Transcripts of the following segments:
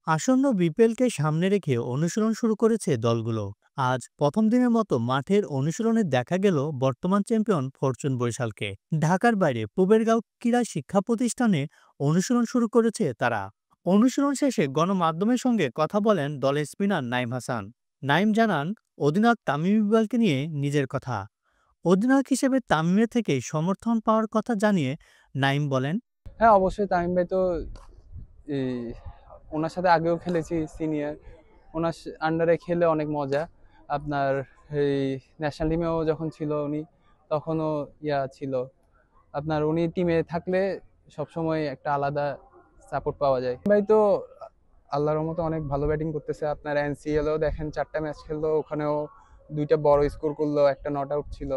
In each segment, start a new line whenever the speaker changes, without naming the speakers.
আসন্ন বিপিএলকে সামনে রেখে অনুশীলন শুরু করেছে দলগুলো। আজ প্রথম দিনের মতো মাঠের অনুশীলনে দেখা গেল বর্তমান চ্যাম্পিয়ন ফরচুন বরিশালকে। ঢাকার বাইরে পুবেরগাঁও ক্রীড়া শিক্ষা প্রতিষ্ঠানে অনুশীলন শুরু করেছে তারা। অনুশীলন শেষে গণমাধ্যমের সঙ্গে কথা বলেন দলের স্পিনার নাইম হাসান। নাইম জানান, অধিনায়ক তামিম ইকবালকে নিয়ে নিজের কথা। অধিনায়ক হিসেবে তামিমের থেকে সমর্থন পাওয়ার কথা জানিয়ে নাইম বলেন,
হ্যাঁ, অবশ্যই তামিম ভাই তো এই ওনার সাথে আগেও খেলেছি সিনিয়র। ওনার আন্ডারে খেলে অনেক মজা। আপনার এই ন্যাশনাল টিমেও যখন ছিল উনি, তখনও ছিল। আপনার উনি টিমে থাকলে সবসময় একটা আলাদা সাপোর্ট পাওয়া যায়। ভাই তো আল্লাহর রহমতে অনেক ভালো ব্যাটিং করতেছে। আপনার এনসিএলেও দেখেন 4টা ম্যাচ খেললো, ওখানেও 2টা বড় স্কোর করলো, একটা নট আউট ছিল।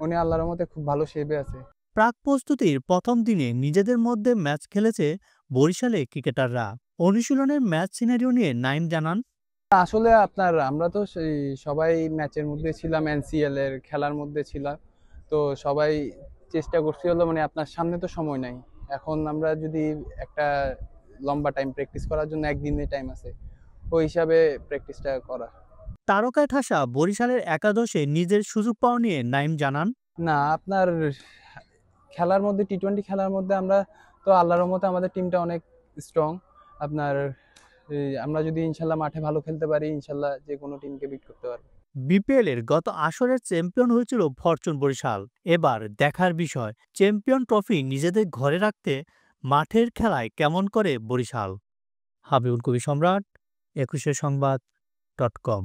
উনি আল্লাহর রহমতে খুব ভালো শেপে আছে।
প্রাক প্রস্তুতির প্রথম দিনে নিজেদের মধ্যে ম্যাচ খেলেছে বরিশালে ক্রিকেটাররা। অনুশীলনের ম্যাচ সিনারিও নিয়ে নাইম জানান,
আসলে আপনার আমরা তো সেই সবাই ম্যাচের মধ্যে ছিলাম, এনসিএল এর খেলার মধ্যে ছিলাম। তো সবাই চেষ্টা করছি হলো মানে আপনার সামনে তো সময় নাই। এখন আমরা যদি একটা লম্বা টাইম প্র্যাকটিস করার জন্য একদিনের টাইম আছে, ওই হিসাবে প্র্যাকটিসটা করা।
তারকায় ঠাসা বরিশালের একাদশে নিজের সুযোগ পাওয়া নিয়ে নাইম জানান,
না, আপনার খেলার মধ্যে টি-টোয়েন্টি খেলার মধ্যে আমরা তো আল্লাহর রহমতে আমাদের টিমটা অনেক স্ট্রং। আপনার আমরা যদি ইনশাল্লাহ মাঠে ভালো খেলতে পারি, ইনশাল্লাহ যে কোনো টিমকে বিট করতে পারবো।
বিপিএল এর গত আসরের চ্যাম্পিয়ন হয়েছিল ফরচুন বরিশাল। এবার দেখার বিষয়, চ্যাম্পিয়ন ট্রফি নিজেদের ঘরে রাখতে মাঠের খেলায় কেমন করে বরিশাল। হাবিবুল কবি সম্রাট, 21 সংবাদ.com।